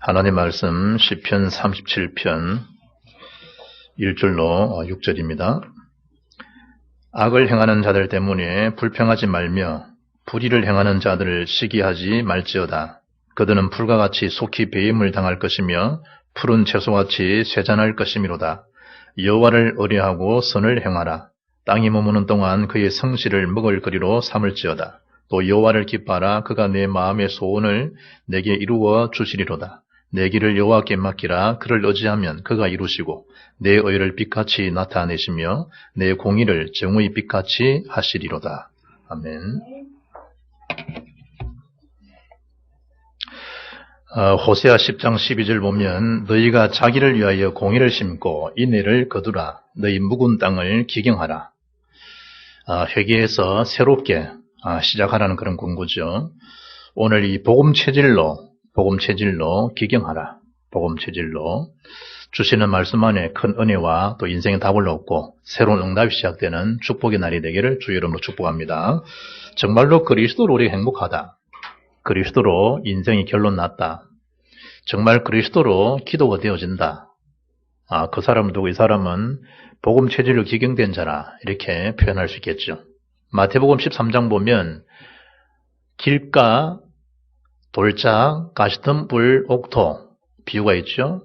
하나님 말씀 시편 37편 1절로 6절입니다. 악을 행하는 자들 때문에 불평하지 말며 불의를 행하는 자들을 시기하지 말지어다. 그들은 풀과 같이 속히 배임을 당할 것이며 푸른 채소같이 쇠잔할 것이미로다. 여호와를 의뢰하고 선을 행하라. 땅이 머무는 동안 그의 성실을 먹을 거리로 삼을지어다. 또 여호와를 기뻐하라. 그가 내 마음의 소원을 내게 이루어 주시리로다. 내 길을 여호와께 맡기라. 그를 의지하면 그가 이루시고 내 의를 빛같이 나타내시며 내 공의를 정의 빛같이 하시리로다. 아멘. 호세아 10장 12절 보면 너희가 자기를 위하여 공의를 심고 인애를 거두라. 너희 묵은 땅을 기경하라. 회개해서 새롭게 시작하라는 그런 권고죠. 오늘 이 복음 체질로 기경하라. 복음 체질로 주시는 말씀 안에 큰 은혜와 또 인생의 답을 얻고 새로운 응답이 시작되는 축복의 날이 되기를 주의 이름으로 축복합니다. 정말로 그리스도로 우리 행복하다. 그리스도로 인생이 결론 났다. 정말 그리스도로 기도가 되어진다. 그 사람은 누구? 이 사람은 복음 체질로 기경된 자라 이렇게 표현할 수 있겠죠. 마태복음 13장 보면 길가, 돌짝, 가시덤불, 옥토 비유가 있죠.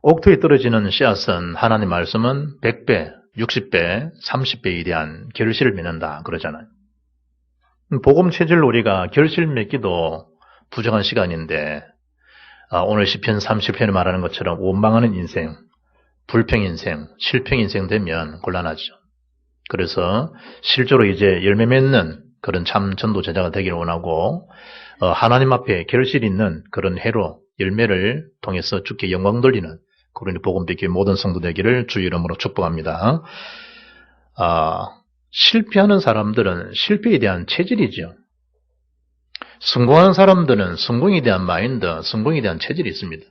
옥토에 떨어지는 씨앗은 하나님 말씀은 100배, 60배, 30배에 대한 결실을 맺는다 그러잖아요. 복음 체질로 우리가 결실 맺기도 부정한 시간인데 오늘 시편 30편에 말하는 것처럼 원망하는 인생, 불평 인생, 실평 인생 되면 곤란하죠. 그래서 실제로 이제 열매 맺는 그런 참 전도 제자가 되기를 원하고 하나님 앞에 결실 있는 그런 해로 열매를 통해서 주께 영광 돌리는 그런 복음 듣기 모든 성도 되기를 주의 이름으로 축복합니다. 실패하는 사람들은 실패에 대한 체질이죠. 성공하는 사람들은 성공에 대한 마인드, 성공에 대한 체질이 있습니다.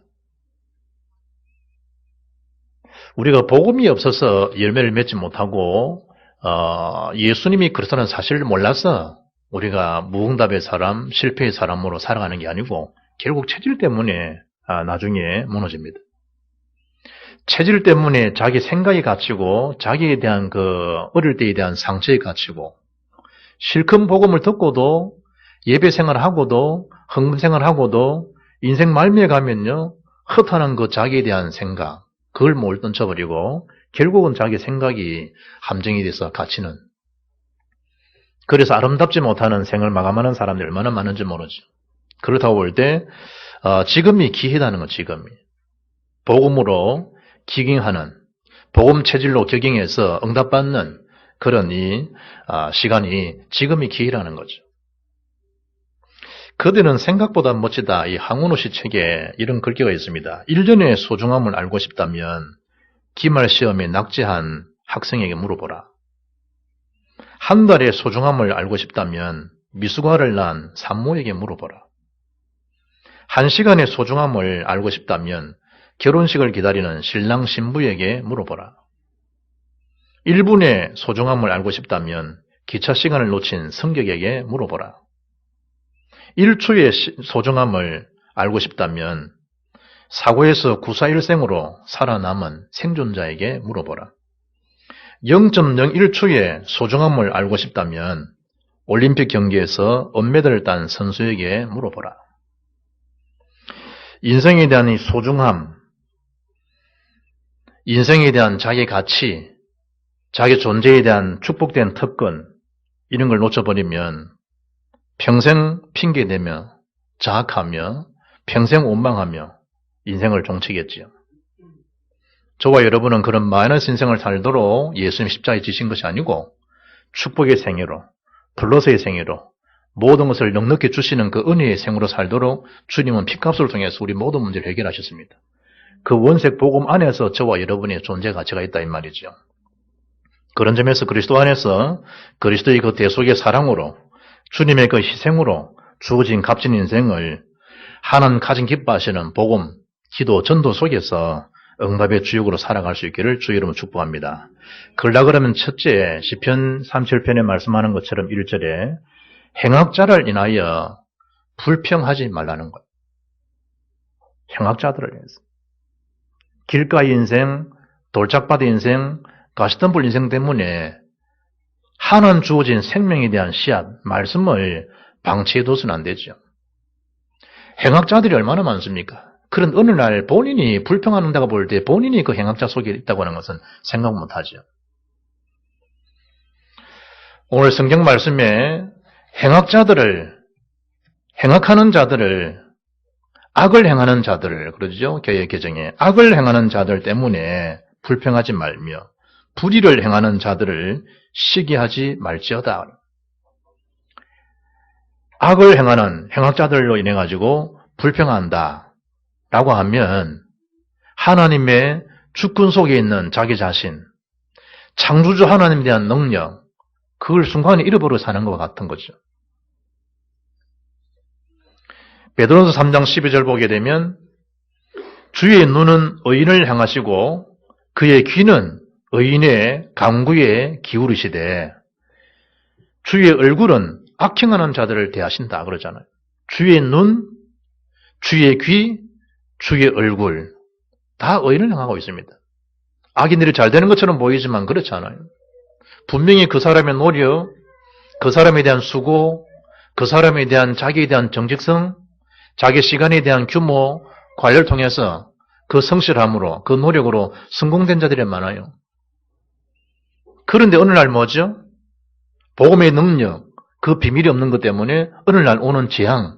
우리가 복음이 없어서 열매를 맺지 못하고 예수님이 그렇다는 사실을 몰라서 우리가 무응답의 사람, 실패의 사람으로 살아가는 게 아니고 결국 체질 때문에 나중에 무너집니다. 체질 때문에 자기 생각이 갇히고 자기에 대한 어릴 때에 대한 상처에 갇히고 실컷 복음을 듣고도 예배 생활하고도 헌금 생활하고도 인생 말미에 가면요 허탄한 자기에 대한 생각 그걸 못 던져버리고 결국은 자기 생각이 함정이 돼서 갇히는 그래서 아름답지 못하는 생을 마감하는 사람들이 얼마나 많은지 모르죠. 그렇다고 볼 때 지금이 기회라는 거 지금이 복음으로 기경하는 복음 체질로 격행해서 응답받는 그런 이 시간이 지금이 기회라는 거죠. 그들은 생각보다 멋지다. 이 항원우 씨 책에 이런 글귀가 있습니다. 일전의 소중함을 알고 싶다면 기말 시험에 낙제한 학생에게 물어보라. 한 달의 소중함을 알고 싶다면 미숙아를 낳은 산모에게 물어보라. 한 시간의 소중함을 알고 싶다면 결혼식을 기다리는 신랑 신부에게 물어보라. 1분의 소중함을 알고 싶다면 기차 시간을 놓친 승객에게 물어보라. 1초의 소중함을 알고 싶다면 사고에서 구사일생으로 살아남은 생존자에게 물어보라. 0.01초의 소중함을 알고 싶다면 올림픽 경기에서 은메달을 딴 선수에게 물어보라. 인생에 대한 이 소중함, 인생에 대한 자기 가치, 자기 존재에 대한 축복된 특권 이런 걸 놓쳐버리면 평생 핑계대며 자학하며 평생 원망하며 인생을 종치겠지요. 저와 여러분은 그런 마이너스 인생을 살도록 예수님 십자가에 지신 것이 아니고 축복의 생애로 플러스의 생애로 모든 것을 넉넉히 주시는 그 은혜의 생으로 살도록 주님은 피값을 통해서 우리 모든 문제를 해결하셨습니다. 그 원색 복음 안에서 저와 여러분의 존재 가치가 있다 이 말이죠. 그런 점에서 그리스도 안에서 그리스도의 그 대속의 사랑으로 주님의 그 희생으로 주어진 값진 인생을 하나님 가진 기뻐하시는 복음, 기도, 전도 속에서 응답의 주역으로 살아갈 수 있기를 주의 이름으로 축복합니다. 그러면 첫째 시편 37편에 말씀하는 것처럼 1절에 행악자를 인하여 불평하지 말라는 것. 행악자들을 위해서. 길가의 인생, 돌짝밭의 인생, 가시덤불 인생 때문에 하나님 주어진 생명에 대한 씨앗, 말씀을 방치해둬서는 안 되죠. 행악자들이 얼마나 많습니까? 그런 어느 날 본인이 불평하는다고 볼 때 본인이 그 행악자 속에 있다고 하는 것은 생각 못하죠. 오늘 성경 말씀에 행악하는 자들을, 악을 행하는 자들을, 그러죠? 교회 개정에 악을 행하는 자들 때문에 불평하지 말며 불의를 행하는 자들을 시기하지 말지어다. 악을 행하는 행악자들로 인해 가지고 불평한다 라고 하면 하나님의 주권 속에 있는 자기 자신, 창조주 하나님에 대한 능력, 그걸 순간에 잃어버려 사는 것 같은 거죠. 베드로서 3장 12절 보게 되면 주의 눈은 의인을 향하시고 그의 귀는 의인의 간구에 기울이시되 주의 얼굴은 악행하는 자들을 대하신다 그러잖아요. 주의 눈, 주의 귀, 주의 얼굴 다 의인을 향하고 있습니다. 악인들이 잘 되는 것처럼 보이지만 그렇지 않아요. 분명히 그 사람의 노력, 그 사람에 대한 수고, 그 사람에 대한 자기에 대한 정직성, 자기 시간에 대한 규모, 관리를 통해서 그 성실함으로, 그 노력으로 성공된 자들이 많아요. 그런데 어느 날 뭐죠? 복음의 능력, 그 비밀이 없는 것 때문에 어느 날 오는 재앙,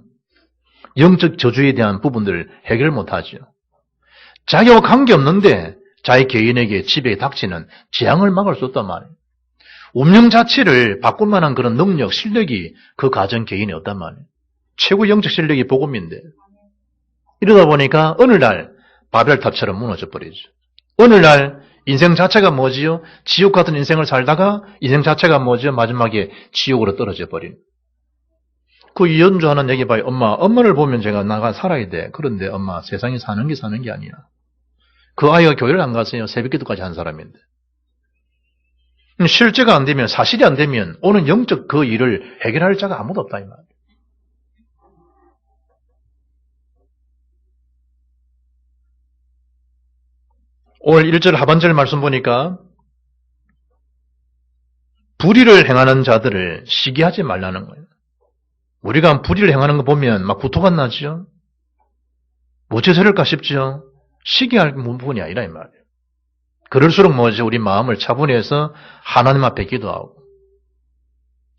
영적 저주에 대한 부분들을 해결 못하죠. 자기와 관계없는데 자기 개인에게 집에 닥치는 재앙을 막을 수 없단 말이에요. 운명 자체를 바꿀 만한 그런 능력, 실력이 그 가정 개인이 없단 말이에요. 최고 영적 실력이 복음인데 이러다 보니까 어느 날 바벨탑처럼 무너져 버리죠. 어느 날 인생 자체가 뭐지요? 지옥 같은 인생을 살다가 인생 자체가 뭐지요? 마지막에 지옥으로 떨어져 버린. 그 연주하는 얘기 봐요. 엄마를 보면 제가 나가 살아야 돼. 그런데 엄마 세상에 사는 게 아니야. 그 아이가 교회를 안 갔어요. 새벽기도까지 한 사람인데. 실제가 안 되면, 사실이 안 되면 오는 영적 그 일을 해결할 자가 아무도 없다 이 말이에요. 오늘 1절 하반절 말씀 보니까 불의를 행하는 자들을 시기하지 말라는 거예요. 우리가 불의를 행하는 거 보면 막 구토가 나죠. 어째 저럴까 싶죠. 시기할 부분이 아니라 이 말이에요. 그럴수록 뭐죠? 우리 마음을 차분해서 하나님 앞에 기도하고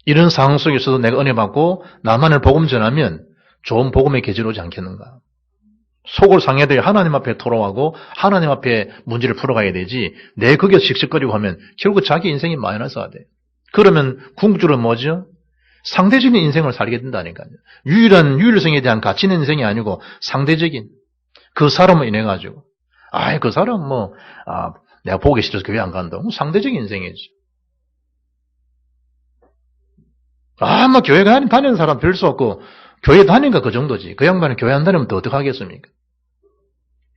이런 상황 속에서도 내가 은혜 받고 나만을 복음 전하면 좋은 복음의 계절 오지 않겠는가. 속을 상해도 하나님 앞에 토로하고 하나님 앞에 문제를 풀어가야 되지 내 거기서 씩씩거리고 하면 결국 자기 인생이 마이너스가 돼. 그러면 궁극적으로 뭐죠? 상대적인 인생을 살게 된다니까요. 유일성에 대한 가치 있는 인생이 아니고 상대적인 그 사람을 인해 가지고 그 사람 내가 보기 싫어서 교회 안 간다. 상대적인 인생이지. 교회 다니는 사람 별 수 없고 교회 다니니까 그 정도지. 그 양반은 교회 안 다니면 또 어떡하겠습니까?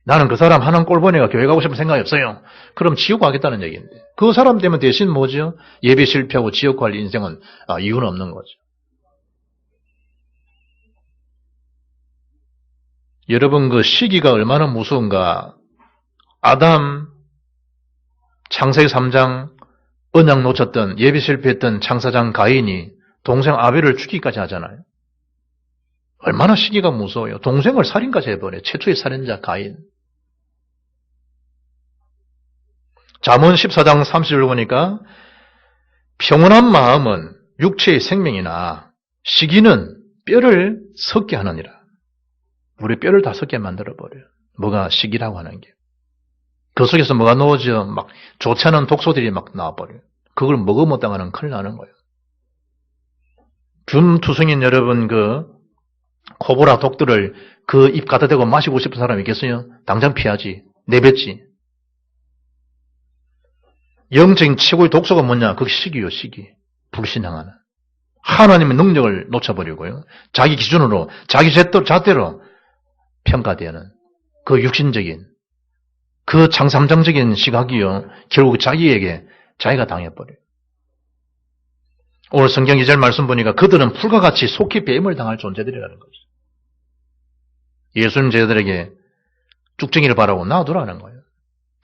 나는 그 사람 하는 꼴 보니까 교회 가고 싶은 생각이 없어요. 그럼 지옥 가겠다는 얘기인데. 그 사람 때문에 대신 뭐죠? 예배 실패하고 지옥 갈 인생은 이유는 없는 거죠. 여러분 그 시기가 얼마나 무서운가. 아담 창세기 3장 언약 놓쳤던 예배 실패했던 창사장 가인이 동생 아벨을 죽이기까지 하잖아요. 얼마나 시기가 무서워요. 동생을 살인까지 해버려요. 최초의 살인자 가인. 잠언 14장 30절 보니까 평온한 마음은 육체의 생명이나 시기는 뼈를 썩게 하느니라. 우리 뼈를 다 썩게 만들어버려요. 뭐가 시기라고 하는 게. 그 속에서 뭐가 넣어져 막 좋지 않은 독소들이 막 나와버려요. 그걸 먹어못당하는 큰일 나는 거예요. 균투성인 여러분 그 코보라 독들을 그 입 갖다 대고 마시고 싶은 사람이 있겠어요? 당장 피하지. 내뱉지. 영적인 최고의 독소가 뭐냐? 그게 시기요, 시기. 불신앙하는. 하나님의 능력을 놓쳐버리고요. 자기 기준으로, 자기 잣대로 평가되는 그 육신적인, 그 장삼장적인 시각이요. 결국 자기가 당해버려요. 오늘 성경 2절 말씀 보니까 그들은 풀과 같이 속히 뱀을 당할 존재들이라는 거죠. 예수님 제자들에게 쭉정이를 바라고 놔두라는 거예요.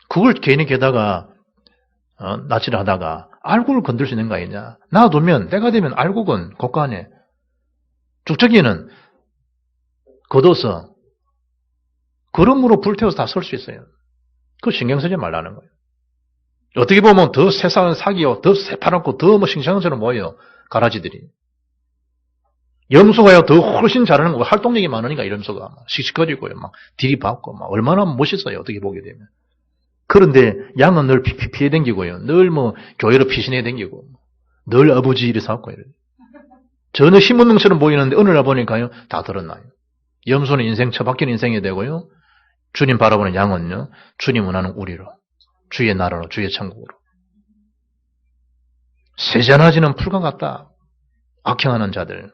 그걸 괜히 게다가 낯질을 하다가 알곡을 건들 수 있는 거 아니냐. 놔두면 때가 되면 알곡은 곳간에 쭉정이는 걷어서 걸음으로 불태워서 다 설 수 있어요. 그거 신경 쓰지 말라는 거예요. 어떻게 보면 더 세상은 사기요, 더 새파랗고 더 뭐 싱싱한처럼 보여요. 가라지들이. 염소가요, 더 훨씬 잘하는 거, 활동력이 많으니까 염소가 막 씩씩거리고요, 막 들이받고, 막 얼마나 멋있어요, 어떻게 보게 되면. 그런데 양은 늘 피해 댕기고요, 늘 뭐 교회로 피신해 댕기고, 늘 아버지 이래서 하고 이래요. 전혀 힘없는처럼 보이는데 어느 날 보니까요, 다 드러나요. 염소는 인생 처박힌 인생이 되고요, 주님 바라보는 양은요, 주님 원하는 우리로, 주의 나라로, 주의 천국으로. 세잔하지는 풀과 같다. 악행하는 자들.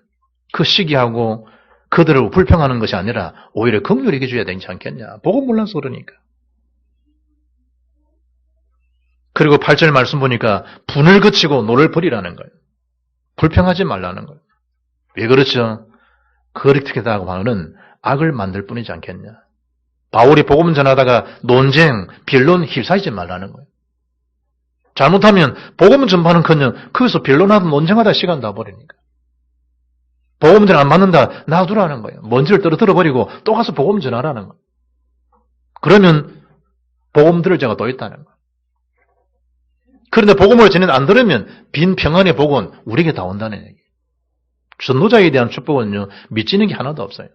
그 시기하고 그들을 불평하는 것이 아니라 오히려 긍휼히 여겨줘야 되지 않겠냐. 복음 몰라서 그러니까. 그리고 8절 말씀 보니까 분을 그치고 노를 버리라는 거예요. 불평하지 말라는 거예요. 왜 그렇죠? 그렇게 하면 악을 만들 뿐이지 않겠냐. 바울이 복음 전하다가 논쟁, 변론 휩싸이지 말라는 거예요. 잘못하면 복음 전파는커녕 거기서 변론하다 논쟁하다 시간 다 버리니까. 복음 전 안 맞는다 놔두라는 거예요. 먼지를 떨어뜨려 버리고 또 가서 복음 전하라는 거예요. 그러면 복음 들을 자가 또 있다는 거예요. 그런데 복음을 전해 안 들으면 빈 평안의 복은 우리에게 다 온다는 얘기예요. 전도자에 대한 축복은요, 미치는 게 하나도 없어요.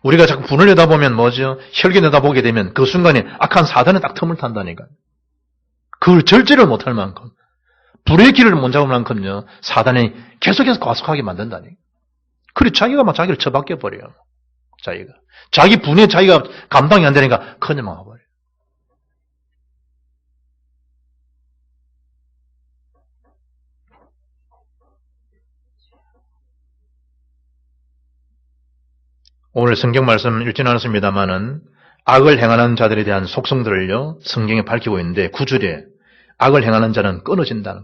우리가 자꾸 분을 내다보면 뭐죠? 혈기 내다보게 되면 그 순간에 악한 사단에 딱 틈을 탄다니까요. 그걸 절제를 못할 만큼, 불의 길을 못 잡을 만큼요, 사단이 계속해서 과속하게 만든다니까요. 그리고 자기가 막 자기를 처박혀 버려요. 자기가. 자기 분에 자기가 감당이 안 되니까 그냥 막아버려요. 오늘 성경 말씀 읽진 않았습니다만은 악을 행하는 자들에 대한 속성들을요, 성경에 밝히고 있는데 9절에 악을 행하는 자는 끊어진다.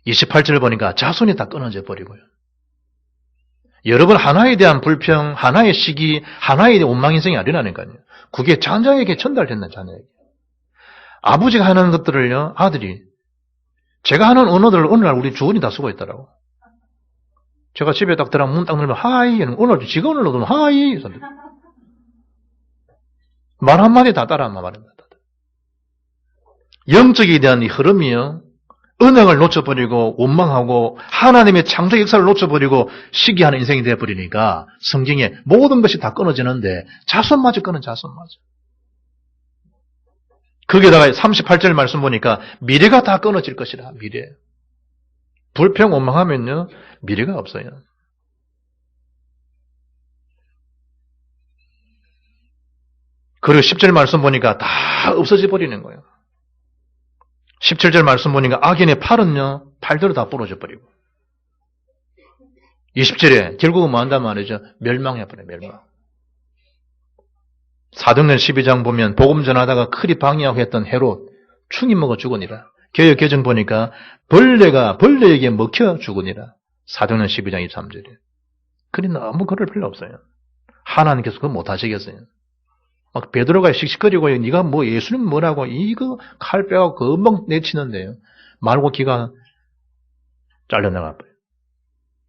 28절 보니까 자손이 다 끊어져 버리고요. 여러분 하나에 대한 불평, 하나의 시기, 하나의 원망 인생이 아니라니까요. 그게 자녀에게 전달된다, 자녀에게. 아버지가 하는 것들을요, 아들이. 제가 하는 언어들을 어느 날 우리 주원이 다 쓰고 있더라고. 제가 집에 딱 들어가면 문 딱 열면 하이, 오늘 지가 오늘 넣으면 하이. 말 한마디 다 따라 말합니다. 영적에 대한 이 흐름이요, 은행을 놓쳐버리고 원망하고 하나님의 창조 역사를 놓쳐버리고 시기하는 인생이 되어버리니까 성경에 모든 것이 다 끊어지는데 자손마저 끊어, 자손마저. 거기에다가 38절 말씀 보니까 미래가 다 끊어질 것이라, 미래. 불평 원망하면요, 미래가 없어요. 그리고 10절 말씀 보니까 다 없어져 버리는 거예요. 17절 말씀 보니까 악인의 팔은요, 팔대로 다 부러져 버리고. 20절에 결국은 뭐 한단 말이죠? 멸망해버려요, 멸망. 사도행전 12장 보면 복음 전하다가 크리 방해하고 했던 헤롯, 충이 먹어 죽으니라. 개역 개정 보니까 벌레가 벌레에게 먹혀 죽으니라. 사도행전 12장 23절에. 그리 너무 그럴 필요 없어요. 하나님께서 그거 못 하시겠어요. 막 베드로가 씩씩거리고 네가 뭐 예수님 뭐라고 이거 칼 빼고 금방 내치는데요. 말고 기가 잘려나가 버려요.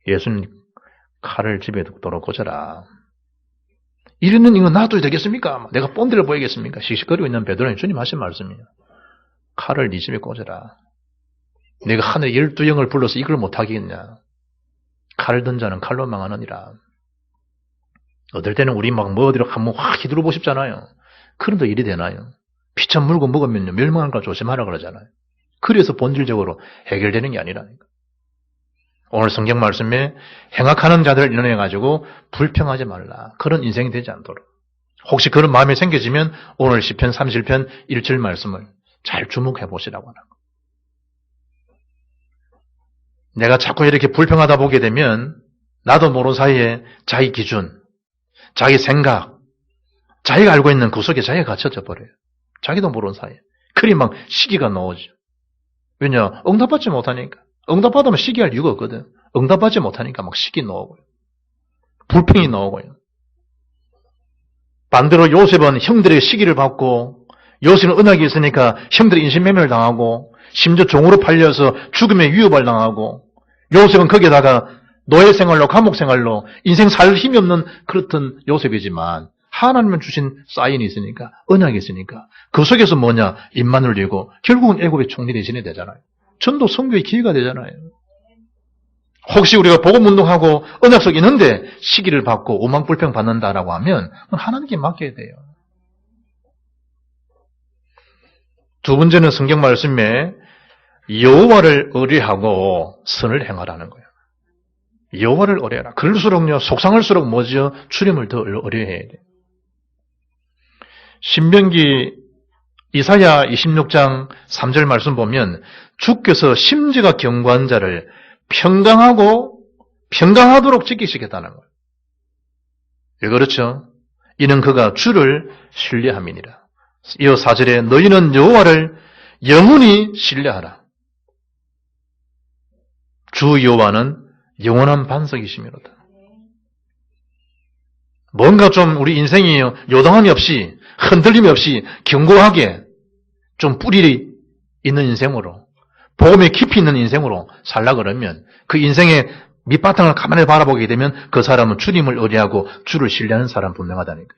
예수님 칼을 집에 두도록 꽂아라. 이러는 이거 놔둬야 되겠습니까? 내가 뻔데를 보이겠습니까? 씩씩거리고 있는 베드로는 주님 하신 말씀이에요. 칼을 네 집에 꽂아라. 내가 하늘에 12영을 불러서 이걸 못하겠냐. 칼을 든 자는 칼로 망하느니라. 어떨 때는 우리 막 뭐 어디로 한번 확 휘두르고 싶잖아요. 그런데 일이 되나요? 피참 물고 먹으면 멸망할 걸 조심하라 그러잖아요. 그래서 본질적으로 해결되는 게 아니라니까. 오늘 성경 말씀에 행악하는 자들을 인원해가지고 불평하지 말라. 그런 인생이 되지 않도록. 혹시 그런 마음이 생겨지면 오늘 시편 31편 1절 말씀을 잘 주목해 보시라고 하는 거. 내가 자꾸 이렇게 불평하다 보게 되면 나도 모르는 사이에 자기 기준, 자기 생각, 자기가 알고 있는 그 속에 자기가 갇혀져 버려요. 자기도 모르는 사이에. 그리 막 시기가 나오죠. 왜냐? 응답받지 못하니까. 응답받으면 시기할 이유가 없거든. 응답받지 못하니까 막 시기 나오고요. 불평이 나오고요. 반대로 요셉은 형들의 시기를 받고 요셉은 언약이 있으니까 형들의 인신매매를 당하고 심지어 종으로 팔려서 죽음의 위협을 당하고 요셉은 거기에다가 노예 생활로 감옥 생활로 인생 살 힘이 없는 그렇던 요셉이지만 하나님은 주신 사인이 있으니까 언약이 있으니까 그 속에서 뭐냐 입만 올리고 결국은 애굽의 총리를 지내야 되잖아요. 전도 선교의 기회가 되잖아요. 혹시 우리가 복음운동하고 언약 속에 있는데 시기를 받고 오만불평 받는다라고 하면 하나님께 맡겨야 돼요. 두 번째는 성경 말씀에 여호와를 의뢰하고 선을 행하라는 거예요. 여호와를 의뢰하라. 그럴수록요 속상할수록 뭐죠? 주님을 더 의뢰해야 돼요. 신명기 이사야 26장 3절 말씀 보면 주께서 심지가 견고한 자를 평강하도록 지키시겠다는 거예요. 왜 그렇죠? 이는 그가 주를 신뢰함이니라. 이어 4절에 너희는 여호와를 영원히 신뢰하라. 주 여호와는 영원한 반석이시미로다. 뭔가 좀 우리 인생이 요동함이 없이 흔들림이 없이 견고하게 좀 뿌리 있는 인생으로 복음이 깊이 있는 인생으로 살라 그러면 그 인생의 밑바탕을 가만히 바라보게 되면 그 사람은 주님을 의뢰하고 주를 신뢰하는 사람 분명하다니까.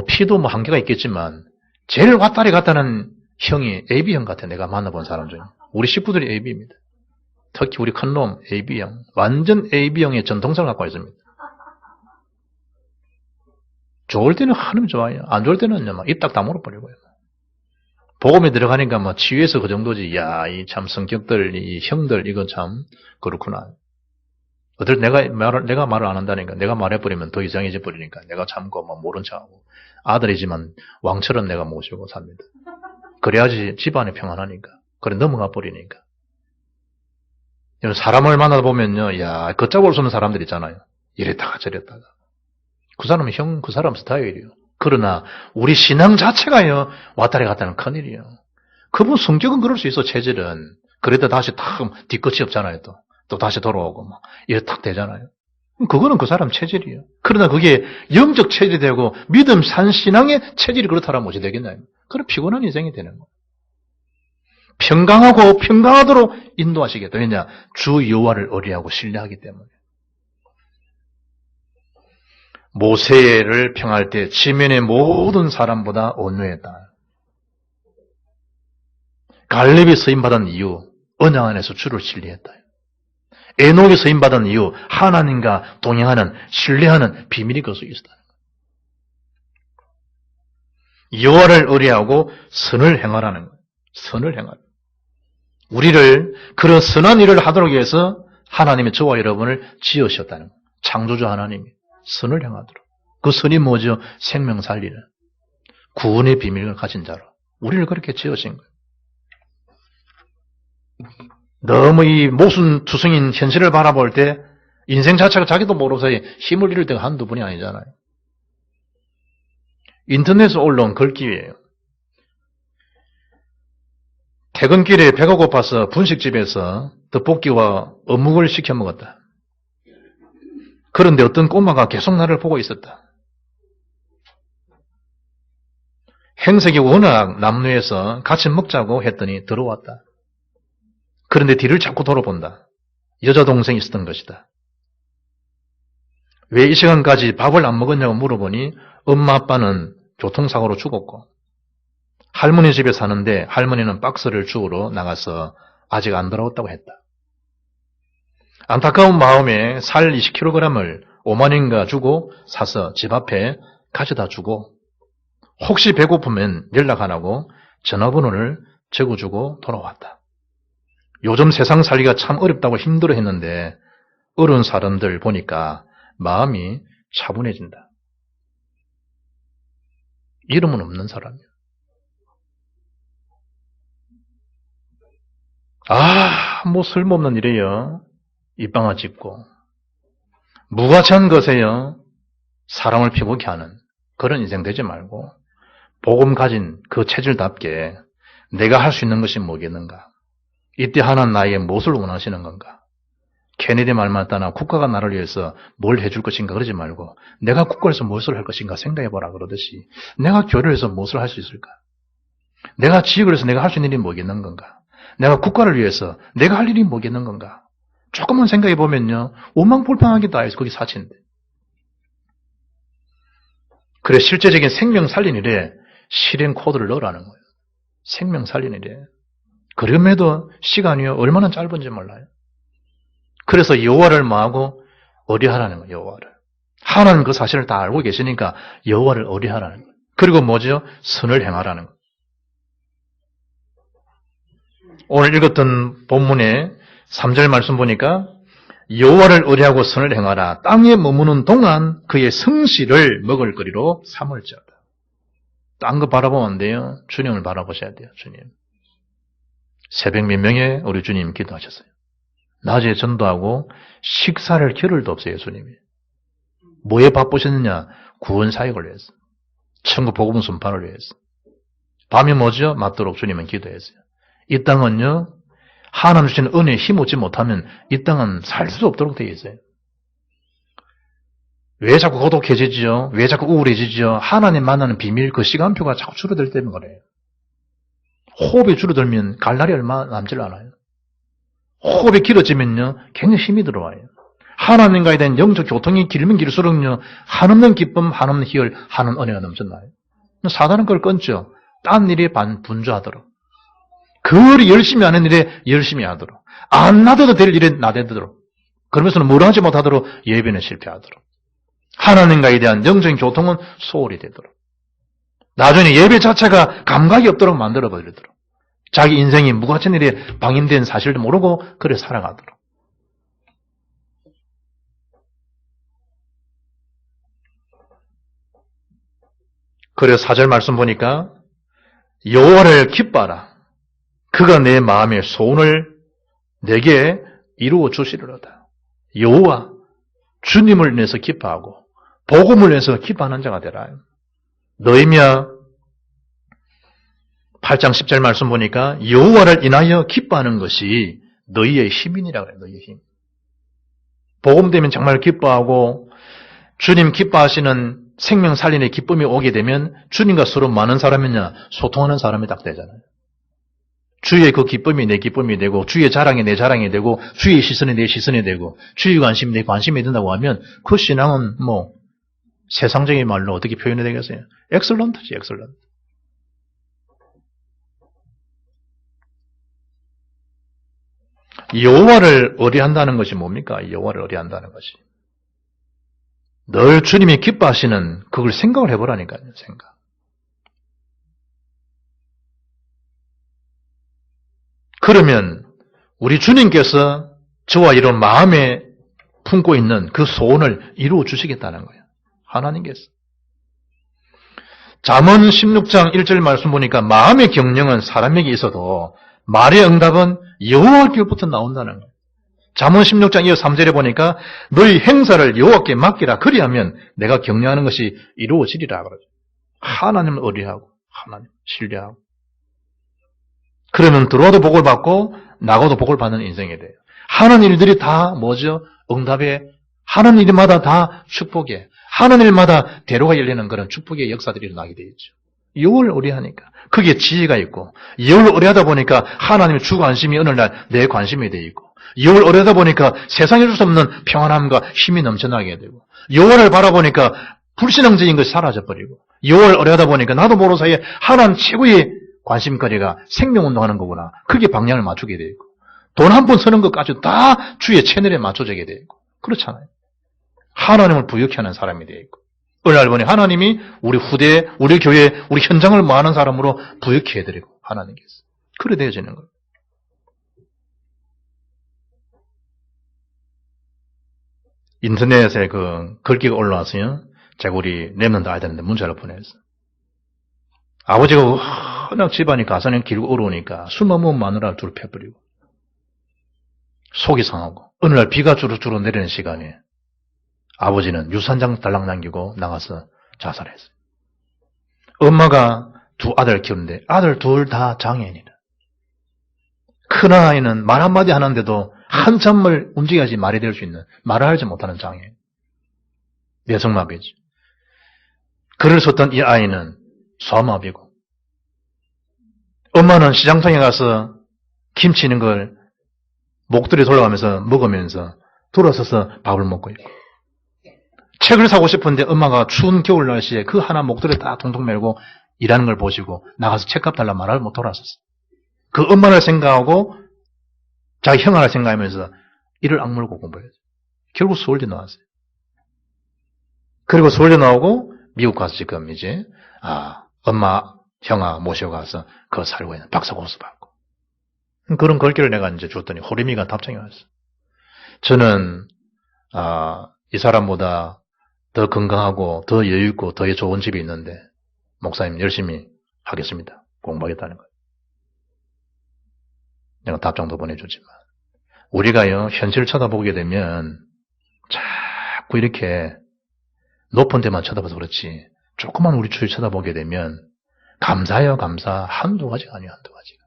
피도 한계가 있겠지만 제일 왔다리 갔다는 형이 AB형 같아. 내가 만나본 사람 중에. 우리 식구들이 AB입니다. 특히 우리 큰놈 AB형. 완전 AB형의 전통성을 갖고 있습니다. 좋을 때는 하나님 좋아요. 안 좋을 때는 막 입 딱 다물어 버리고요. 복음에 들어가니까 치유해서 그 정도지. 야, 이 참 성격들, 이 형들, 이건 참 그렇구나. 어떨 내가 말을 안 한다니까. 내가 말해버리면 더 이상해져 버리니까. 내가 참고 모른 척하고. 아들이지만 왕처럼 내가 모시고 삽니다. 그래야지 집안이 평안하니까. 그래 넘어가 버리니까. 사람을 만나다 보면요, 야, 걷잡을 수 없는 사람들 있잖아요. 이랬다가 저랬다가. 그 사람은 그 사람 스타일이에요. 그러나 우리 신앙 자체가요, 왔다리 갔다는 큰일이에요. 그분 성격은 그럴 수 있어, 체질은. 그래도 다시 탁 뒤끝이 없잖아요, 또 다시 돌아오고 이래 탁 되잖아요. 그거는 그 사람 체질이에요. 그러나 그게 영적 체질이 되고 믿음 산 신앙의 체질이 그렇다면 무엇이 되겠나요? 그럼 피곤한 인생이 되는 거예요. 평강하도록 인도하시겠다. 왜냐? 주 여호와를 의뢰하고 신뢰하기 때문에. 모세를 평할 때 지면의 모든 사람보다 온유했다. 갈렙이 서임받은 이유, 언약 안에서 주를 신뢰했다. 에녹이 서임받은 이유, 하나님과 동행하는, 신뢰하는 비밀이 그 속에 있었다. 여호와를 의뢰하고 선을 행하라는 거예요. 선을 행하라. 우리를 그런 선한 일을 하도록 해서 하나님이 저와 여러분을 지으셨다는 거예요. 창조주 하나님이 선을 행하도록. 그 선이 뭐죠? 생명 살리는 구원의 비밀을 가진 자로 우리를 그렇게 지으신 거예요. 너무 이 모순투성인 현실을 바라볼 때 인생 자체가 자기도 모르면서 힘을 잃을 때가 한두 번이 아니잖아요. 인터넷에 올라온 글귀예요. 퇴근길에 배가 고파서 분식집에서 떡볶이와 어묵을 시켜 먹었다. 그런데 어떤 꼬마가 계속 나를 보고 있었다. 행색이 워낙 남루해서 같이 먹자고 했더니 들어왔다. 그런데 뒤를 자꾸 돌아본다. 여자 동생이 있었던 것이다. 왜 이 시간까지 밥을 안 먹었냐고 물어보니 엄마 아빠는 교통사고로 죽었고 할머니 집에 사는데 할머니는 박스를 주우러 나가서 아직 안 돌아왔다고 했다. 안타까운 마음에 살 20kg을 5만 원인가 주고 사서 집 앞에 가져다 주고 혹시 배고프면 연락하라고 전화번호를 적어주고 돌아왔다. 요즘 세상 살기가 참 어렵다고 힘들어했는데 어려운 사람들 보니까 마음이 차분해진다. 이름은 없는 사람이야. 쓸모없는 일이에요. 입방아 짚고 무가치한 것에요. 사람을 피곤케 하는 그런 인생 되지 말고 복음 가진 그 체질답게 내가 할 수 있는 것이 뭐겠는가? 이때 하나님 나에게 무엇을 원하시는 건가? 케네디 말만 따나 국가가 나를 위해서 뭘 해줄 것인가 그러지 말고 내가 국가에서 무엇을 할 것인가 생각해보라 그러듯이 내가 교회를 해서 무엇을 할 수 있을까? 내가 지역을 해서 내가 할 수 있는 일이 뭐겠는 건가? 내가 국가를 위해서 내가 할 일이 뭐겠는 건가? 조금만 생각해보면요. 오망불방하게 다 해서 거기 사치인데. 그래 실제적인 생명 살린 일에 실행 코드를 넣으라는 거예요. 생명 살린 일에. 그럼에도 시간이요. 얼마나 짧은지 몰라요. 그래서 여호와를 뭐하고 의뢰하라는 거예요. 여호와를. 하나님 그 사실을 다 알고 계시니까 여호와를 의뢰하라는 거예요. 그리고 뭐죠? 선을 행하라는 거예요. 오늘 읽었던 본문의 3절 말씀 보니까 여호와를 의뢰하고 선을 행하라. 땅에 머무는 동안 그의 성실을 먹을 거리로 삼을지어다. 딴 거 바라보면 안 돼요. 주님을 바라보셔야 돼요. 주님. 새벽 몇 명에 우리 주님 기도하셨어요. 낮에 전도하고 식사를 겨를도 없어요. 주님이. 뭐에 바쁘셨느냐? 구원 사역을 위해서. 천국 복음 선포를 위해서. 밤이 뭐죠? 맞도록 주님은 기도했어요. 이 땅은요. 하나님 주시는 은혜에 힘없지 못하면 이 땅은 살 수 없도록 되어 있어요. 왜 자꾸 고독해지죠? 왜 자꾸 우울해지죠? 하나님 만나는 비밀 그 시간표가 자꾸 줄어들 때문에 그래요. 호흡이 줄어들면 갈 날이 얼마 남질 않아요. 호흡이 길어지면요. 굉장히 힘이 들어와요. 하나님과에 대한 영적 교통이 길면 길수록요. 한없는 기쁨, 한없는 희열, 한없는 은혜가 넘쳐나요. 사단은 그걸 끊죠. 딴 일에 분주하도록. 그리 열심히 하는 일에 열심히 하도록. 안 놔둬도 될 일에 나대도록. 그러면서는 뭘 하지 못하도록 예배는 실패하도록. 하나님과에 대한 영적인 교통은 소홀히 되도록. 나중에 예배 자체가 감각이 없도록 만들어버리도록. 자기 인생이 무가치 일에 방임된 사실도 모르고 그래 살아가도록. 그래서 4절 말씀 보니까 여호와를 기뻐하라. 그가 내 마음의 소원을 내게 이루어 주시리로다. 여호와 주님을 인해서 기뻐하고 복음을 인해서 기뻐하는 자가 되라. 너희며 8장 10절 말씀 보니까 여호와를 인하여 기뻐하는 것이 너희의 힘이니라 그래요. 너희의 힘. 복음 되면 정말 기뻐하고 주님 기뻐하시는 생명 살리는 기쁨이 오게 되면 주님과 서로 많은 사람이냐 소통하는 사람이 딱 되잖아요. 주의 그 기쁨이 내 기쁨이 되고 주의 자랑이 내 자랑이 되고 주의 시선이 내 시선이 되고 주의 관심이 내 관심이 된다고 하면 그 신앙은 뭐 세상적인 말로 어떻게 표현해야 되겠어요? 엑설런트지 엑설런트. 여호와를 의뢰한다는 것이 뭡니까? 여호와를 의뢰한다는 것이. 늘 주님이 기뻐하시는 그걸 생각을 해보라니까요. 생각. 그러면 우리 주님께서 저와 이런 마음에 품고 있는 그 소원을 이루어 주시겠다는 거예요. 하나님께서. 잠언 16장 1절 말씀 보니까 마음의 경영은 사람에게 있어도 말의 응답은 여호와께로부터 나온다는 거예요. 잠언 16장 2절 3절에 보니까 너희 행사를 여호와께 맡기라. 그리하면 내가 격려하는 것이 이루어지리라 그러죠. 하나님을 의뢰하고 하나님 신뢰하고. 그러면 들어와도 복을 받고 나가도 복을 받는 인생이 돼요. 하는 일들이 다 뭐죠? 응답에 하는 일마다 다 축복에 하는 일마다 대로가 열리는 그런 축복의 역사들이 일어나게 되어 있죠. 여호와를 의뢰하니까 그게 지혜가 있고 여호와를 의뢰하다 보니까 하나님의 주 관심이 어느 날 내 관심이 되어 있고 여호와를 의뢰하다 보니까 세상에 줄 수 없는 평안함과 힘이 넘쳐나게 되고 여호와를 바라보니까 불신앙적인 것이 사라져버리고 여호와를 의뢰하다 보니까 나도 모르는 사이에 하나님 최고의 관심거리가 생명운동하는 거구나. 그게 방향을 맞추게 되어 있고 돈 한 푼 쓰는 것까지 다 주의 채널에 맞춰지게 되어 있고 그렇잖아요. 하나님을 부욕해 하는 사람이 되어 있고 어느 날 보니 하나님이 우리 후대, 우리 교회, 우리 현장을 많은 사람으로 부욕해 해드리고 하나님께서 그래 되어지는 거예요. 인터넷에 그 글귀가 올라왔어요. 제가 우리 랩런트 아이들한테 문자를 보냈어요. 아버지가 워낙 집안이 가산이 길고 어려우니까 술만 먹으면 마누라를 둘 패버리고 속이 상하고 어느 날 비가 주룩주룩 내리는 시간에 아버지는 유산장 달랑 남기고 나가서 자살했어요. 엄마가 두 아들 키우는데 아들 둘 다 장애인이다. 큰아이는 말 한마디 하는데도 한참을 움직여야지 말이 될 수 있는, 말을 하지 못하는 장애. 뇌성마비지. 글을 썼던 이 아이는 소아마비고, 엄마는 시장통에 가서 김치 있는 걸 목도리 돌아가면서 먹으면서 돌아서서 밥을 먹고 있고, 책을 사고 싶은데 엄마가 추운 겨울 날씨에 그 하나 목도리 딱 통통 메고 일하는 걸 보시고 나가서 책값 달라 말을 못 돌아섰어. 그 엄마를 생각하고 자기 형아를 생각하면서 이를 악물고 공부했어요. 결국 서울대 나왔어요. 그리고 서울대 나오고 미국 가서 지금 이제 엄마 형아 모시고 가서 그거 살고 있는 박사 고수 받고, 그런 글귀를 내가 이제 줬더니 호림이가 답장이 왔어. 저는 이 사람보다 더 건강하고 더 여유 있고 더 좋은 집이 있는데 목사님 열심히 하겠습니다. 공부하겠다는 거예요. 내가 답장도 보내주지만, 우리가요 현실을 쳐다보게 되면 자꾸 이렇게 높은 데만 쳐다봐서 그렇지, 조그만 우리 주위 쳐다보게 되면 감사해요. 감사. 한두 가지가 아니에요. 한두 가지가.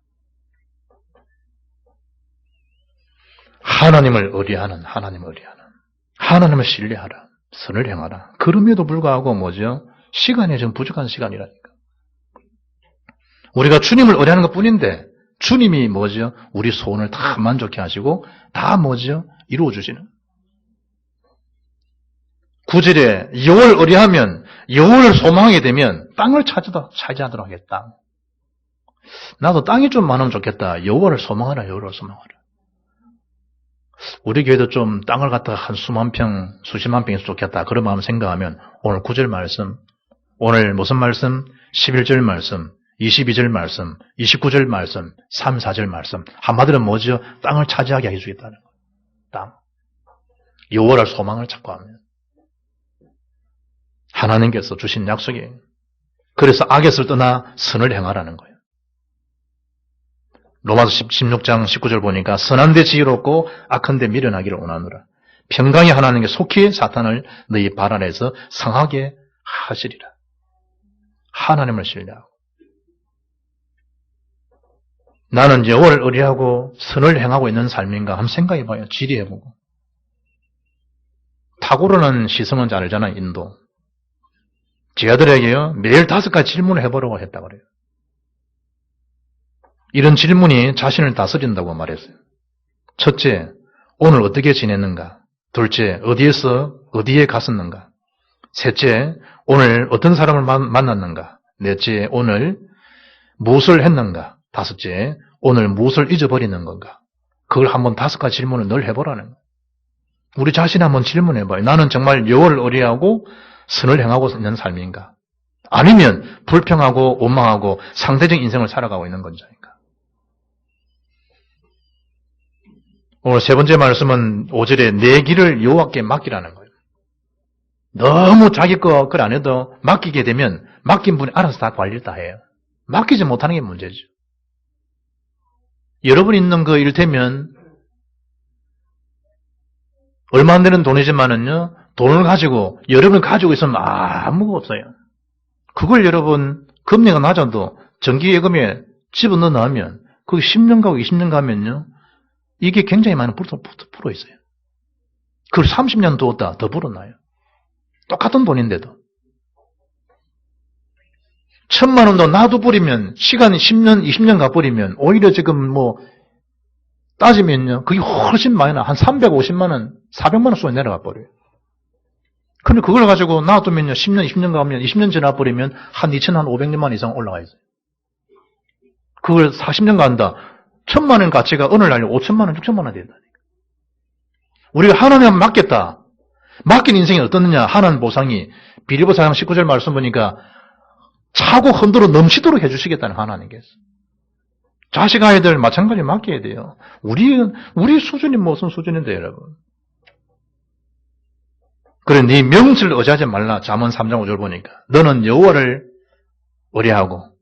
하나님을 의뢰하는, 하나님을 신뢰하라, 선을 행하라. 그럼에도 불구하고 뭐죠? 시간이 좀 부족한 시간이라니까. 우리가 주님을 의뢰하는 것 뿐인데 주님이 뭐죠? 우리 소원을 다 만족해 하시고 다 뭐죠? 이루어 주시는. 9절에 여호와를 의뢰하면, 여호와를 소망하게 되면 땅을 차지하도록 하겠다. 나도 땅이 좀 많으면 좋겠다. 여호와를 소망하라. 여호와를 소망하라. 우리 교회도 좀 땅을 갖다가 한 수만 평, 수십만 평 있으면 좋겠다. 그런 마음 생각하면 오늘 9절 말씀, 오늘 무슨 말씀? 11절 말씀, 22절 말씀, 29절 말씀, 3, 4절 말씀. 한마디로 뭐죠? 땅을 차지하게 해주겠다는 거예요. 땅. 여호와를 소망을 찾고 하면 하나님께서 주신 약속이에요. 그래서 악에서 떠나 선을 행하라는 거예요. 로마서 16장 19절 보니까 선한 데 지혜롭고 악한 데 미련하기를 원하노라. 평강의 하나님께 속히 사탄을 너희 발 아래에서 상하게 하시리라. 하나님을 신뢰하고, 나는 여호와를 의뢰하고 선을 행하고 있는 삶인가 한번 생각해봐요. 질의해보고. 탁오르는 시선은 잘 알잖아요. 인도. 제 아들에게요 매일 5가지 질문을 해보라고 했다고 그래요. 이런 질문이 자신을 다스린다고 말했어요. 첫째, 오늘 어떻게 지냈는가? 둘째, 어디에 갔었는가? 셋째, 오늘 어떤 사람을 만났는가? 넷째, 오늘 무엇을 했는가? 다섯째, 오늘 무엇을 잊어버리는 건가? 그걸 한번 5가지 질문을 늘 해보라는 거예요. 우리 자신 한번 질문해봐요. 나는 정말 여호와를 의뢰하고 선을 행하고 있는 삶인가? 아니면 불평하고 원망하고 상대적 인생을 살아가고 있는 건지인가? 오늘 세 번째 말씀은 5절에 내 길을 여호와께 맡기라는 거예요. 너무 자기 걸 안 해도 맡기게 되면 맡긴 분이 알아서 다 관리를 다 해요. 맡기지 못하는 게 문제죠. 여러분 있는 거 이를테면 얼마 안 되는 돈이지만은요, 돈을 가지고 여러분이 가지고 있으면 아무것도 없어요. 그걸 여러분 금리가 낮아도 정기예금에 집어넣어 놔면 그게 10년 가고 20년 가면요, 이게 굉장히 많은 불어 있어요. 그걸 30년 두었다 더 불어나요. 똑같은 돈인데도. 1,000만 원도 놔둬버리면, 시간이 10년, 20년 가버리면, 오히려 지금 뭐, 따지면요, 그게 훨씬 많이 나. 한 350만 원, 400만 원 수에 내려가 버려요. 근데 그걸 가지고 놔두면요, 10년, 20년 가면, 20년 지나버리면, 한 2,500만 원 이상 올라가 있어요. 그걸 40년 간다. 1,000만 원 가치가 어느 날 5천만 원, 6천만 원 된다니까. 우리가 하나님한테 맡겼다. 맡긴 인생이 어떻느냐? 하나님 보상이 빌립보 4장 19절 말씀 보니까 차고 흔들어 넘치도록 해주시겠다는 하나님께서. 자식 아이들 마찬가지로 맡겨야 돼요. 우리 수준이 무슨 수준인데 여러분. 그래 네 명철을 의지하지 말라. 잠언 3장 5절 보니까 너는 여호와를 의뢰하고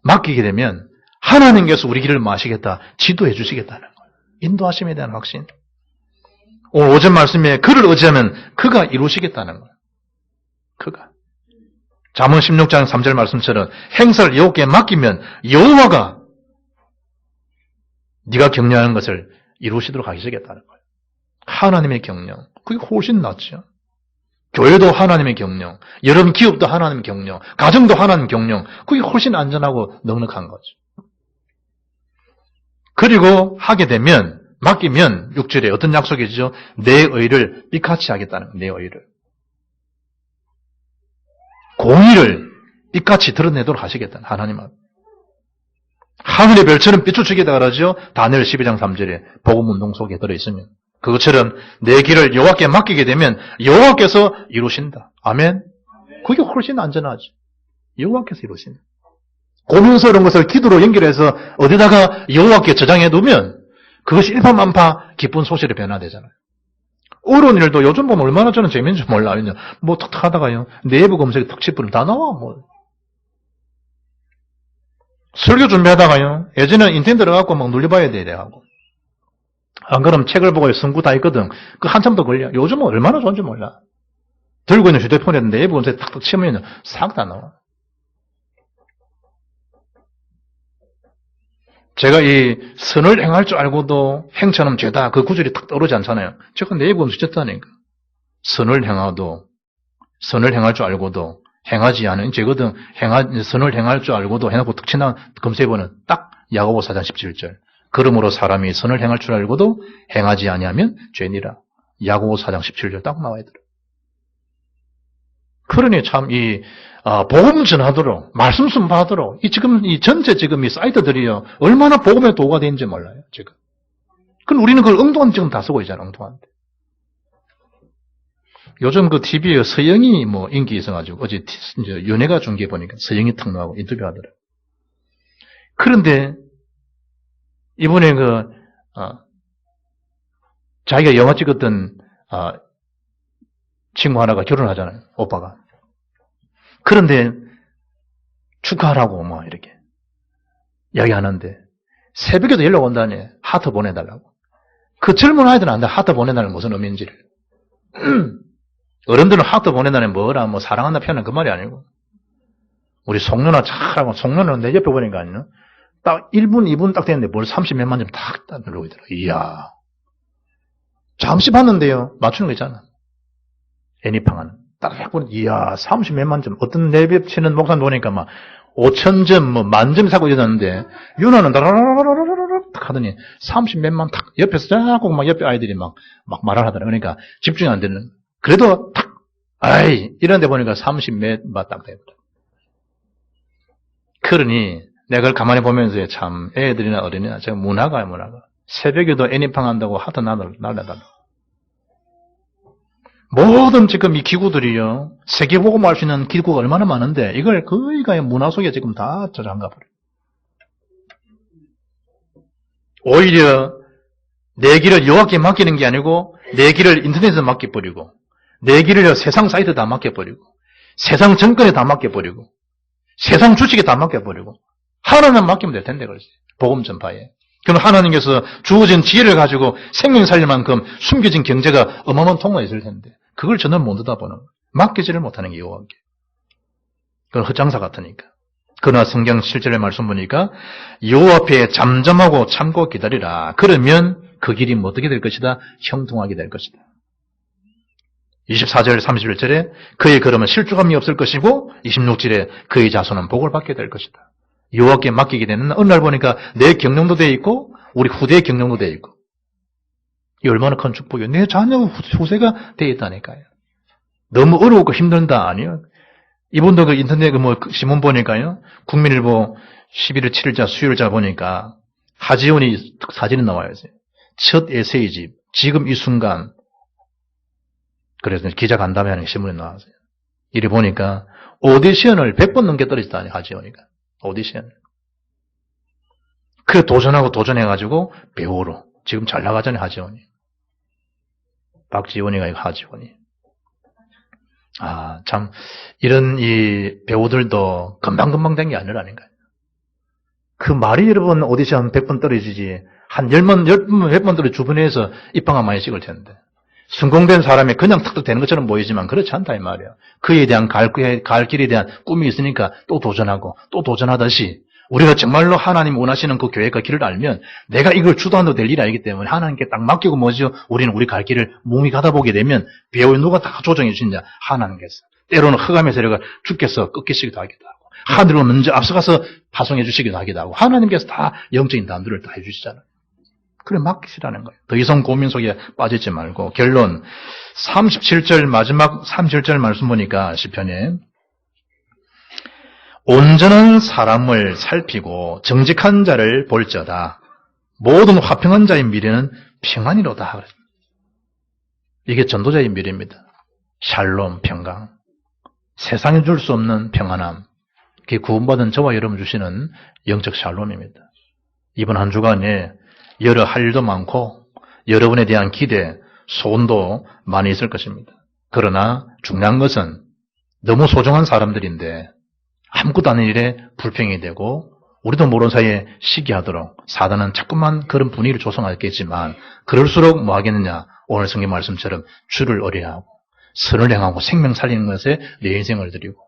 맡기게 되면 하나님께서 우리 길을 마시겠다. 지도해 주시겠다는 거예요. 인도하심에 대한 확신. 오늘 오전 말씀에 그를 의지하면 그가 이루시겠다는 거예요. 그가. 잠언 16장 3절 말씀처럼 행사를 여호와께 맡기면 여호와가 네가 격려하는 것을 이루시도록 하시겠다는 거예요. 하나님의 경영. 그게 훨씬 낫죠. 교회도 하나님의 경영, 여러분 기업도 하나님의 경영, 가정도 하나님의 경영. 그게 훨씬 안전하고 넉넉한 거죠. 그리고 하게 되면, 맡기면 6절에 어떤 약속이죠? 내 의를 삐같이 하겠다는 거예요. 내 의를. 공의를 삐같이 드러내도록 하시겠다는 하나님 앞. 하늘의 별처럼 비춰주겠다 그러죠. 다니엘 12장 3절에 복음운동 속에 들어있으면. 그것처럼 내 길을 여호와께 맡기게 되면 여호와께서 이루신다. 아멘. 그게 훨씬 안전하죠. 여호와께서 이루신다. 고민스러운 것을 기도로 연결해서 어디다가 여호와께 저장해 두면 그것이 일파만파 기쁜 소식으로 변화되잖아요. 어려운 일도 요즘 보면 얼마나 저는 재밌는지 몰라요. 뭐 탁탁 하다가요. 내부 검색에 탁 짚으면 다 나와. 뭐. 설교 준비하다가요. 예전에 인터넷 들어가고 막 눌려봐야 돼하고. 안 그러면 책을 보고 성구 다 있거든. 그 한참 더 걸려. 요즘은 얼마나 좋은지 몰라. 들고 있는 휴대폰에 내부 검색에 탁탁 치면 싹 다 나와. 제가 이 선을 행할 줄 알고도 행처럼 죄다 그 구절이 탁 떠오르지 않잖아요. 제가 내부 검색 쳤다니까. 선을 행할 줄 알고도 행하지 않은 죄거든. 선을 행할 줄 알고도 해놓고 탁 치나 검색해보면 딱 야고보 4장 17절. 그러므로 사람이 선을 행할 줄 알고도 행하지 아니하면 죄니라. 야고보 4장 17절 딱 나와 있더라. 그러니 참 복음 전하도록 말씀 선포하도록 이 전체 이 사이트들이요 얼마나 복음에 도구가 되는지 몰라요 지금. 그럼 우리는 그걸 엉뚱한 지금 다 쓰고 있잖아 엉뚱한데. 요즘 그 TV에 서영이 뭐 인기 있어가지고 어제 이제 연예가 중계 보니까 서영이 탁 나오고 인터뷰하더라. 그런데 이번에 자기가 영화 찍었던 친구 하나가 결혼하잖아요 오빠가. 그런데 축하하라고 뭐 이렇게 이야기하는데 새벽에도 연락 온다니 하트 보내달라고. 그 젊은 아이들은 안돼 하트 보내달라는 무슨 의미인지를. 어른들은 하트 보내달라는 뭐라 뭐 사랑한다 표현은 그 말이 아니고 우리 송년아 잘하고 송년아는 내 옆에 보니까 아니요 딱 1분 2분 딱 됐는데 뭘 30몇만 점 딱 누르고 있더라. 이야 잠시 봤는데요 맞추는 거 있잖아. 애니팡하는 딱 보니 이야 30몇만 점 어떤 내비 치는 목사님 보니까 막 5,000점 뭐 만점 사고 이러는데 윤호는 다라라라라라라 딱 하더니 30몇만 탁 옆에서 자꾸 막 옆에 아이들이 막 말을 하더라. 그러니까 집중이 안 되는. 그래도 탁 아이 이런 데 보니까 30몇만 딱 되더라. 그러니 내가 그걸 가만히 보면서 참 애들이나 어린이나 제가 문화가 새벽에도 애니팡 한다고 하트 날라달라. 모든 지금 이 기구들이요 세계보고만 할 수 있는 기구가 얼마나 많은데 이걸 거의가 문화 속에 지금 다 저장가 버려요. 오히려 내 길을 여호와께 맡기는 게 아니고 내 길을 인터넷에 맡겨버리고 내 길을 세상 사이트에 다 맡겨버리고 세상 정권에 다 맡겨버리고 세상 주식에 다 맡겨버리고 하나님 맡기면 될 텐데 그렇지. 복음 전파에. 그럼 하나님께서 주어진 지혜를 가지고 생명 살릴 만큼 숨겨진 경제가 어마어마한 통로가 있을 텐데 그걸 전혀 못 얻어보는 거예요. 맡기지를 못하는 게 여호와께. 그건 헛장사 같으니까. 그러나 성경 7절의 말씀 보니까 여호와 앞에 잠잠하고 참고 기다리라. 그러면 그 길이 어떻게 될 것이다? 형통하게 될 것이다. 24절 31절에 그의 걸음은 실족함이 없을 것이고 26절에 그의 자손은 복을 받게 될 것이다. 여호와께 맡기게 되는 어느 날 보니까 내 경영도 되어 있고 우리 후대의 경영도 되어 있고 이 얼마나 큰 축복이에요. 내 자녀 후세가 되어 있다니까요. 너무 어려우고 힘든다 아니요. 이분도 그 인터넷 신문 보니까요. 국민일보 11월 7일자 수요일자 보니까 하지원이 사진이 나와요. 첫 에세이집 지금 이 순간 그래서 기자 간담회 하는 신문에 나왔어요. 이리 보니까 오디션을 100번 넘게 떨어졌다니 하지원이가. 오디션. 그 도전하고 도전해가지고 배우로 지금 잘 나가잖아요 하지원이. 박지원이가 하지원이. 아, 참 이런 이 배우들도 금방금방 된 게 아니라니까요. 그 말이 여러분 오디션 100번 떨어지지 한 10번, 100번 떨어져 주변에서 입방아 많이 찍을 텐데 성공된 사람이 그냥 탁 되는 것처럼 보이지만 그렇지 않다 이 말이에요. 그에 대한 갈 길에 대한 꿈이 있으니까 또 도전하고 또 도전하듯이 우리가 정말로 하나님 원하시는 그 계획과 길을 알면 내가 이걸 주도한도 될 일이 아니기 때문에 하나님께 딱 맡기고 뭐죠? 우리는 우리 갈 길을 뭉이 가다 보게 되면 배우에 누가 다 조정해 주시냐? 하나님께서. 때로는 흑암의 세력을 주께서 꺾이시기도 하기도 하고 하늘로 먼저 앞서가서 파송해 주시기도 하기도 하고 하나님께서 다 영적인 단도를 다 해주시잖아요. 그래 맡기시라는 거예요. 더 이상 고민 속에 빠지지 말고 결론 37절 마지막 37절 말씀 보니까 시편에 온전한 사람을 살피고 정직한 자를 볼지어다. 모든 화평한 자의 미래는 평안이로다. 이게 전도자의 미래입니다. 샬롬, 평강. 세상에 줄 수 없는 평안함. 그게 구원받은 저와 여러분 주시는 영적 샬롬입니다. 이번 한 주간에 여러 할 일도 많고 여러분에 대한 기대, 소원도 많이 있을 것입니다. 그러나 중요한 것은 너무 소중한 사람들인데 아무것도 아닌 일에 불평이 되고 우리도 모르는 사이에 시기하도록 사단은 자꾸만 그런 분위기를 조성하겠지만 그럴수록 뭐 하겠느냐? 오늘 성경 말씀처럼 주를 의뢰하고 선을 행하고 생명 살리는 것에 내 인생을 드리고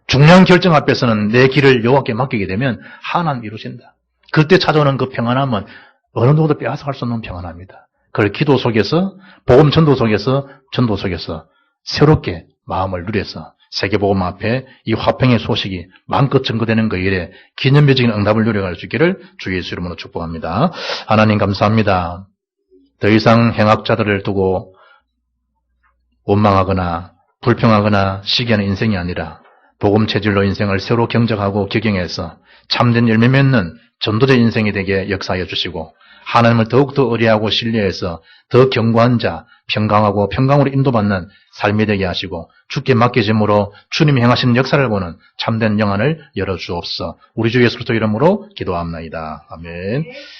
중요한 결정 앞에서는 내 길을 여호와께 맡기게 되면 하나님 이루신다. 그때 찾아오는 그 평안함은 어느 누구도 빼앗아갈 수 없는 평안합니다. 그걸 기도 속에서 복음 전도 속에서 새롭게 마음을 누려서 세계복음 앞에 이 화평의 소식이 마음껏 전거되는 그 일에 기념비적인 응답을 누려갈 수 있기를 주 예수 이름으로 축복합니다. 하나님 감사합니다. 더 이상 행악자들을 두고 원망하거나 불평하거나 시기하는 인생이 아니라 복음 체질로 인생을 새로 경작하고 기경해서 참된 열매 맺는 전도자 인생이 되게 역사하여 주시고 하나님을 더욱더 의뢰하고 신뢰해서 더 견고한 자, 평강하고 평강으로 인도받는 삶이 되게 하시고 주께 맡기심으로 주님이 행하시는 역사를 보는 참된 영안을 열어주옵소서. 우리 주 예수 그리스도 이름으로 기도합나이다. 아멘.